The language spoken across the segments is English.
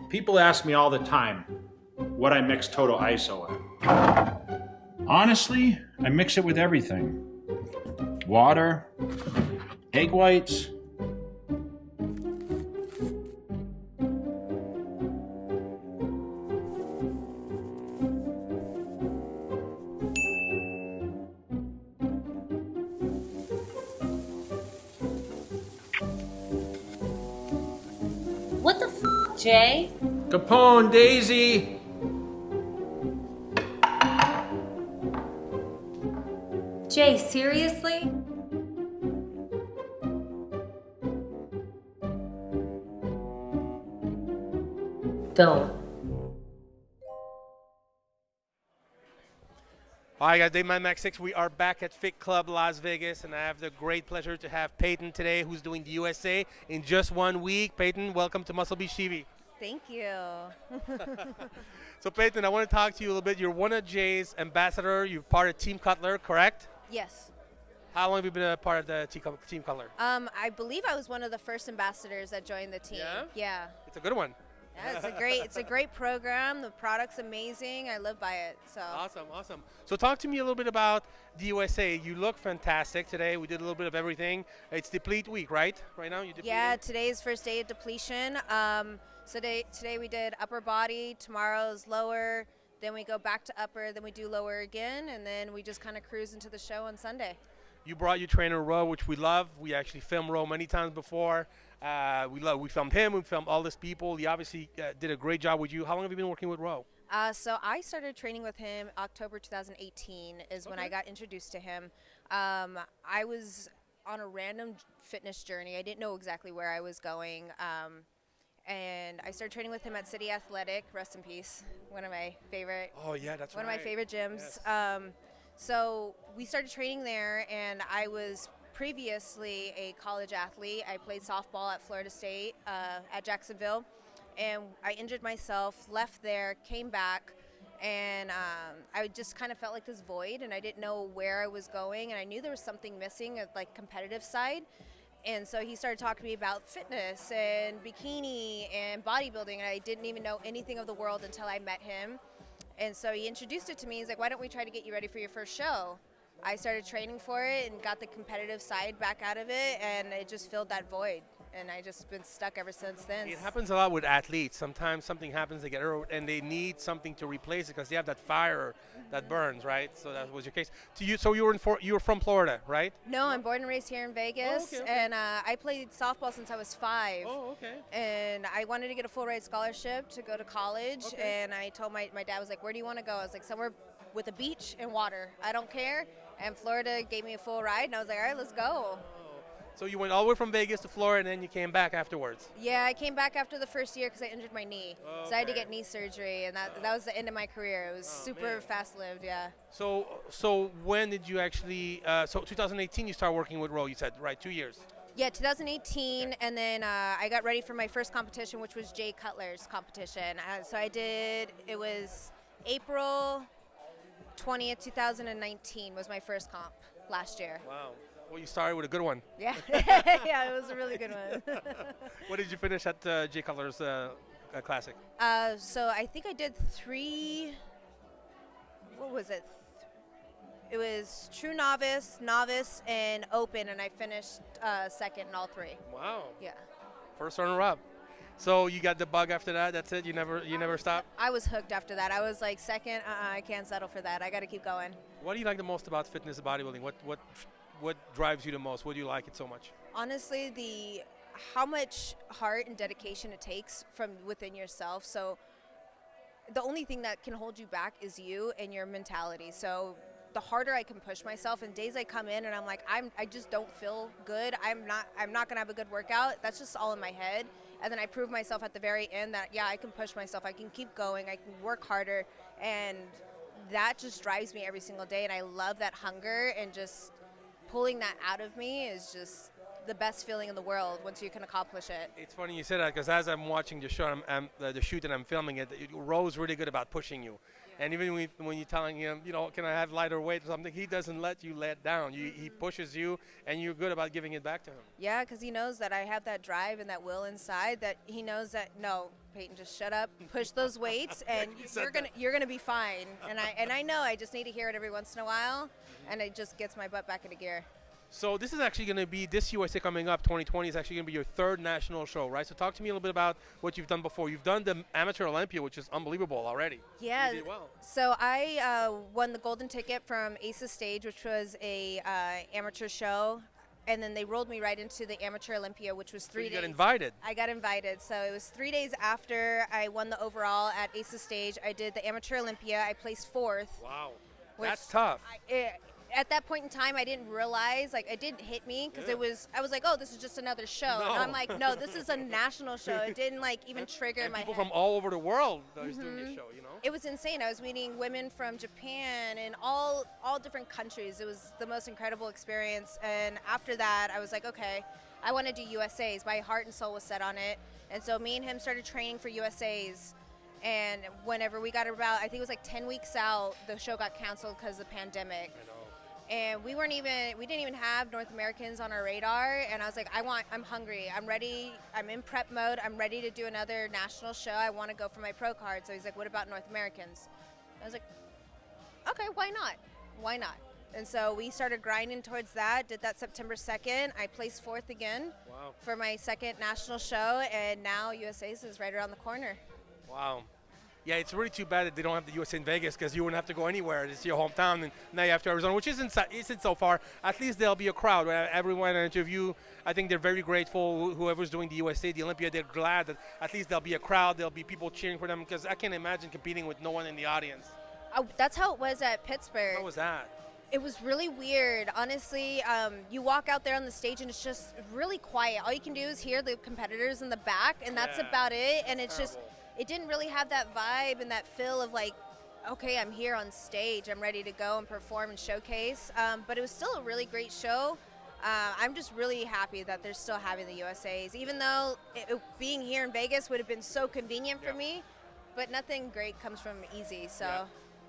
People ask me all the time what I mix Total ISO in. Honestly, I mix it with everything. Water, egg whites. What the Jay? Capone, Daisy. Jay, seriously? Don't. Hi guys, Dave Max 6. We are back at Fit Club Las Vegas, and I have the great pleasure to have Peyton today, who's doing the USA in just 1 week. Peyton, welcome to Muscle Beach TV. Thank you. So Peyton, I want to talk to you a little bit. You're one of Jay's ambassador. You're part of Team Cutler, correct? Yes. How long have you been a part of the Team Cutler? I believe I was one of the first ambassadors that joined the team. Yeah. It's a good one. Yeah, it's a great program. The product's amazing. I live by it. So. Awesome. So talk to me a little bit about the USA. You look fantastic today. We did a little bit of everything. It's deplete week, right? Right now you deplete. Yeah, today's first day of depletion. So today we did upper body. Tomorrow's lower. Then we go back to upper. Then we do lower again, and then we just kind of cruise into the show on Sunday. You brought your trainer Ro, which we love. We actually filmed Ro many times before. We filmed him. We filmed all these people. He obviously did a great job with you. How long have you been working with Ro? So I started training with him October 2018 is when I got introduced to him. I was on a random fitness journey. I didn't know exactly where I was going. And I started training with him at City Athletic, rest in peace, one of my favorite. Oh yeah, that's one of my favorite gyms. Yes. So we started training there, and I was previously a college athlete. I played softball at Florida State at Jacksonville, and I injured myself, left there, came back, and I just kind of felt like this void, and I didn't know where I was going, and I knew there was something missing at like competitive side. And so he started talking to me about fitness and bikini and bodybuilding, and I didn't even know anything of the world until I met him. And so he introduced it to me. He's like, why don't we try to get you ready for your first show? I started training for it and got the competitive side back out of it, and it just filled that void. And I just been stuck ever since then. It happens a lot with athletes. Sometimes something happens, they get hurt, and they need something to replace it because they have that fire that burns, right? So that was your case. So you were from Florida, right? No, I'm born and raised here in Vegas, okay. And I played softball since I was 5. Oh, okay. And I wanted to get a full ride scholarship to go to college, and I told my dad, was like, where do you want to go? I was like, somewhere with a beach and water. I don't care. And Florida gave me a full ride, and I was like, all right, let's go. So you went all the way from Vegas to Florida, and then you came back afterwards. Yeah, I came back after the first year because I injured my knee. So I had to get knee surgery, and that was the end of my career. It was super fast-lived, yeah. So when did you actually, so 2018 you started working with Ro, you said, right, 2 years? Yeah, 2018, and then I got ready for my first competition, which was Jay Cutler's competition. So it was April 20th, 2019 was my first comp last year. Wow. Well, you started with a good one. Yeah, yeah, it was a really good one. What did you finish at Jay Cutler's Classic? So I think I did 3, what was it? It was True Novice, and Open, and I finished second in all 3. Wow. Yeah. First runner-up. So you got the bug after that? That's it? You never stopped? I was hooked after that. I was like, second, I can't settle for that. I got to keep going. What do you like the most about fitness and bodybuilding? What drives you the most? What do you like it so much? Honestly, how much heart and dedication it takes from within yourself. So the only thing that can hold you back is you and your mentality. So the harder I can push myself, and days I come in and I'm like, I just don't feel good. I'm not gonna have a good workout. That's just all in my head. And then I prove myself at the very end that, yeah, I can push myself. I can keep going. I can work harder. And that just drives me every single day. And I love that hunger, and just pulling that out of me is just the best feeling in the world once you can accomplish it. It's funny you said that, because as I'm watching the show, the shoot and I'm filming it, Ro's really good about pushing you. Yeah. And even when you're telling him, can I have lighter weight or something, he doesn't let you let down. He pushes you, and you're good about giving it back to him. Yeah, because he knows that I have that drive and that will inside, that he knows that, no, Peyton, just shut up, push those weights, and you're gonna be fine. And I know, I just need to hear it every once in a while, and it just gets my butt back into gear. So this is actually going to be, this USA coming up, 2020, is actually going to be your third national show, right? So talk to me a little bit about what you've done before. You've done the Amateur Olympia, which is unbelievable already. Yeah. You did well. So I won the golden ticket from Aces Stage, which was a amateur show, and then they rolled me right into the Amateur Olympia, which was 3 days. You got invited. I got invited. So it was 3 days after I won the overall at Aces Stage. I did the Amateur Olympia. I placed 4th. Wow. Which That's tough. At that point in time, I didn't realize, like, it didn't hit me because I was like, oh, this is just another show. No. And I'm like, no, this is a national show. It didn't, like, even trigger and my people head. from all over the world that is doing this show, you know? It was insane. I was meeting women from Japan and all different countries. It was the most incredible experience. And after that, I was like, okay, I want to do USAs. My heart and soul was set on it. And so me and him started training for USAs. And whenever we got about, I think it was like 10 weeks out, the show got canceled because of the pandemic. I know. And we didn't even have North Americans on our radar. And I was like, I'm hungry. I'm ready. I'm in prep mode. I'm ready to do another national show. I want to go for my pro card. So he's like, what about North Americans? I was like, okay, why not? Why not? And so we started grinding towards that, did that September 2nd. I placed 4th again for my second national show. And now USA's is right around the corner. Wow. Yeah, it's really too bad that they don't have the USA in Vegas because you wouldn't have to go anywhere. It's your hometown, and now you have to Arizona, which isn't so far. At least there'll be a crowd. Everyone I interview, I think they're very grateful. Whoever's doing the USA, the Olympia, they're glad that at least there'll be a crowd. There'll be people cheering for them because I can't imagine competing with no one in the audience. Oh, that's how it was at Pittsburgh. How was that? It was really weird. Honestly, you walk out there on the stage and it's just really quiet. All you can do is hear the competitors in the back, and that's about it. And it's terrible. It didn't really have that vibe and that feel of like, okay, I'm here on stage. I'm ready to go and perform and showcase. But it was still a really great show. I'm just really happy that they're still having the USAs, even though being here in Vegas would have been so convenient for me. But nothing great comes from easy. So. Yeah.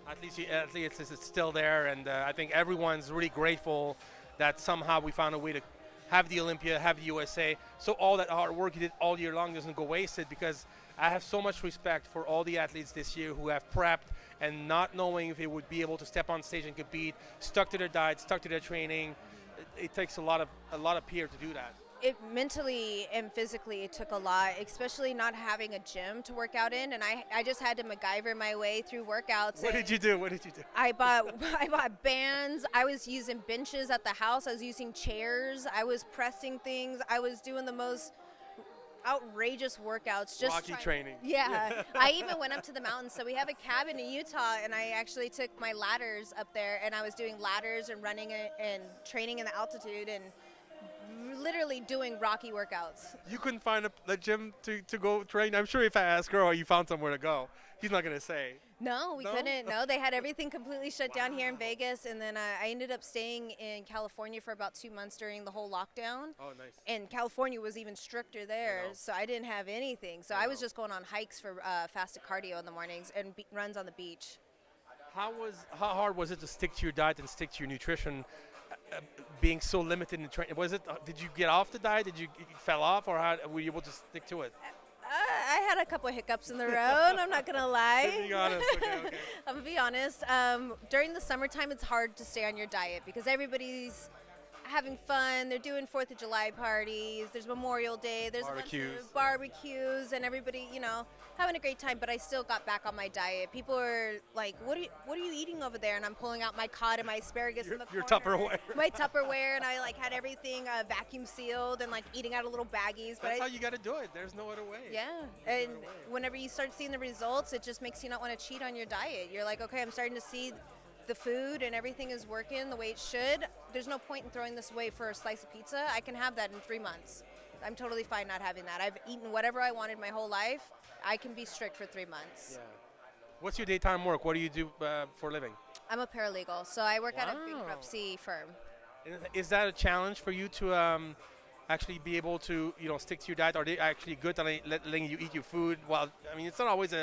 At least it's still there, and I think everyone's really grateful that somehow we found a way to have the Olympia, have the USA, so all that hard work you did all year long doesn't go wasted, because I have so much respect for all the athletes this year who have prepped and not knowing if they would be able to step on stage and compete, stuck to their diet, stuck to their training. It takes a lot of peer to do that. It mentally and physically, it took a lot, especially not having a gym to work out in, and I just had to MacGyver my way through workouts. What did you do? I bought bands. I was using benches at the house. I was using chairs. I was pressing things. I was doing the most outrageous workouts. Just Rocky training. Yeah. I even went up to the mountains. So we have a cabin in Utah, and I actually took my ladders up there, and I was doing ladders and running and training in the altitude and literally doing Rocky workouts. You couldn't find a gym to go train? I'm sure if I ask Earl, you found somewhere to go. He's not going to say. No, we couldn't. No, they had everything completely shut down here in Vegas. And then I ended up staying in California for about 2 months during the whole lockdown. Oh, nice. And California was even stricter there, so I didn't have anything. So I was just going on hikes for fasted cardio in the mornings and runs on the beach. How hard was it to stick to your diet and stick to your nutrition, being so limited in training? Did you get off the diet? Did you fell off, or were you able to stick to it? I had a couple of hiccups in the road. I'm not gonna lie. Being honest, okay. I'm gonna be honest. During the summertime, it's hard to stay on your diet because everybody's having fun. They're doing 4th of July parties. There's Memorial Day. There's barbecues. A bunch of barbecues, and everybody, having a great time. But I still got back on my diet. People are like, "What are you eating over there?" And I'm pulling out my cod and my asparagus in the corner. Your Tupperware. My Tupperware, and I had everything vacuum sealed and eating out of little baggies. But That's how you got to do it. There's no other way. Yeah, and whenever you start seeing the results, it just makes you not want to cheat on your diet. You're like, okay, I'm starting to see the food and everything is working the way it should. There's no point in throwing this away for a slice of pizza. I can have that in 3 months. I'm totally fine not having that. I've eaten whatever I wanted my whole life. I can be strict for 3 months. Yeah. What's your daytime work? What do you do for a living? I'm a paralegal, so I work at a bankruptcy firm. Is that a challenge for you to actually be able to, stick to your diet? Are they actually good at letting you eat your food? Well, I mean, it's not always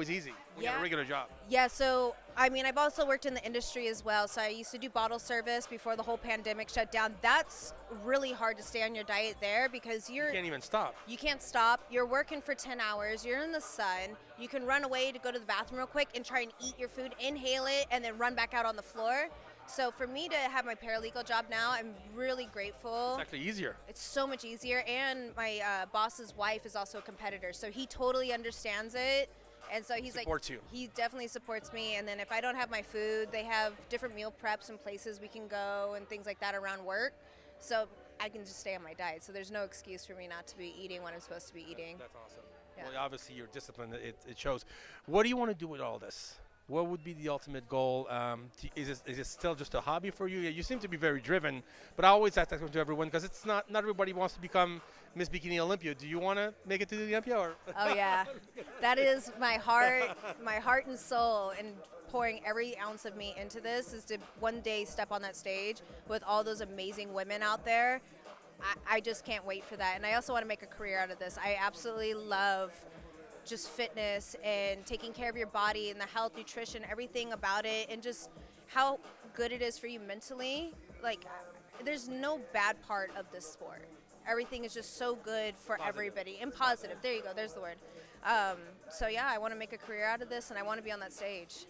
easy when you have a regular job. Yeah, so I mean, I've also worked in the industry as well. So I used to do bottle service before the whole pandemic shut down. That's really hard to stay on your diet there because You can't even stop. you can't stop. You're working for 10 hours. You're in the sun. You can run away to go to the bathroom real quick and try and eat your food, inhale it, and then run back out on the floor. So for me to have my paralegal job now, I'm really grateful. It's actually easier. It's so much easier. And my boss's wife is also a competitor. So he totally understands it. And so he's Supports you. He definitely supports me. And then if I don't have my food, they have different meal preps and places we can go and things like that around work. So I can just stay on my diet. So there's no excuse for me not to be eating what I'm supposed to be eating. That's awesome. Yeah. Well, obviously, you're disciplined. It shows. What do you want to do with all this? What would be the ultimate goal? Is it still just a hobby for you? You seem to be very driven, but I always ask that question to everyone because it's not everybody wants to become Miss Bikini Olympia. Do you want to make it to the Olympia? Or? Oh yeah, that is my heart and soul, and pouring every ounce of me into this is to one day step on that stage with all those amazing women out there. I just can't wait for that, and I also want to make a career out of this. I absolutely love just fitness and taking care of your body and the health, nutrition, everything about it, and just how good it is for you mentally. Like, there's no bad part of this sport. Everything is just so good for everybody and positive. There you go. There's the word. So yeah, I want to make a career out of this, and I want to be on that stage.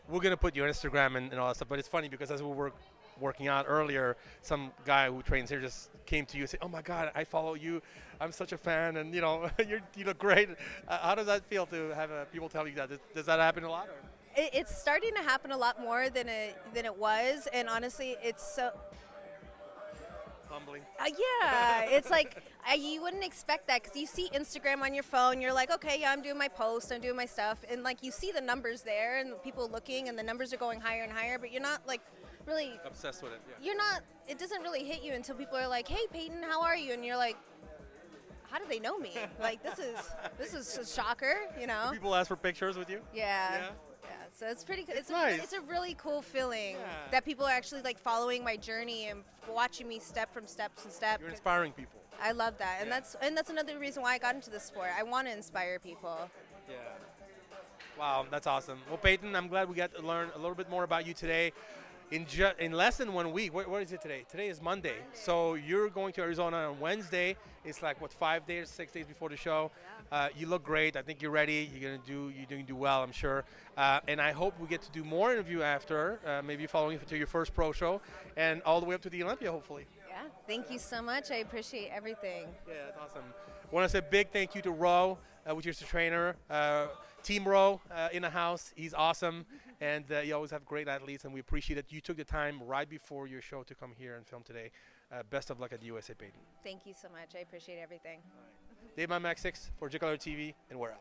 We're gonna put you on Instagram and all that stuff, but it's funny because as we were working out earlier, some guy who trains here just came to you and said, "Oh my God, I follow you. I'm such a fan, and you look great." How does that feel to have people tell you that? Does that happen a lot? Or? It's starting to happen a lot more than it was, and honestly, it's so Humbling. yeah. It's like you wouldn't expect that because you see Instagram on your phone. You're like, okay, yeah, I'm doing my post, I'm doing my stuff, and like you see the numbers there and people looking, and the numbers are going higher and higher, but you're not like really Obsessed with it. Yeah. You're not. It doesn't really hit you until people are like, "Hey, Peyton, how are you?" And you're like, "How do they know me? Like, this is a shocker, you know?" Do people ask for pictures with you? Yeah. So it's pretty. It's nice. It's a really cool feeling Yeah. that people are actually like following my journey and watching me step from step to step. You're inspiring people. I love that, and Yeah. that's another reason why I got into this sport. I want to inspire people. Yeah. Wow, that's awesome. Well, Peyton, I'm glad we got to learn a little bit more about you today. In less than 1 week, what is it today? Today is Monday. So you're going to Arizona on Wednesday. It's like, 5 days, 6 days before the show. You look great. I think you're ready. You're going to do well, I'm sure. And I hope we get to do more interview after, maybe following to your first pro show and all the way up to the Olympia, hopefully. Yeah. Thank you so much. I appreciate everything. Yeah, that's awesome. I want to say a big thank you to Ro, which is the trainer. Team Ro in the house. He's awesome. And you always have great athletes, and we appreciate that you took the time right before your show to come here and film today. Best of luck at the USA, Peyton. Thank you so much. I appreciate everything. Dave Max 6 for JayTV, and we're out.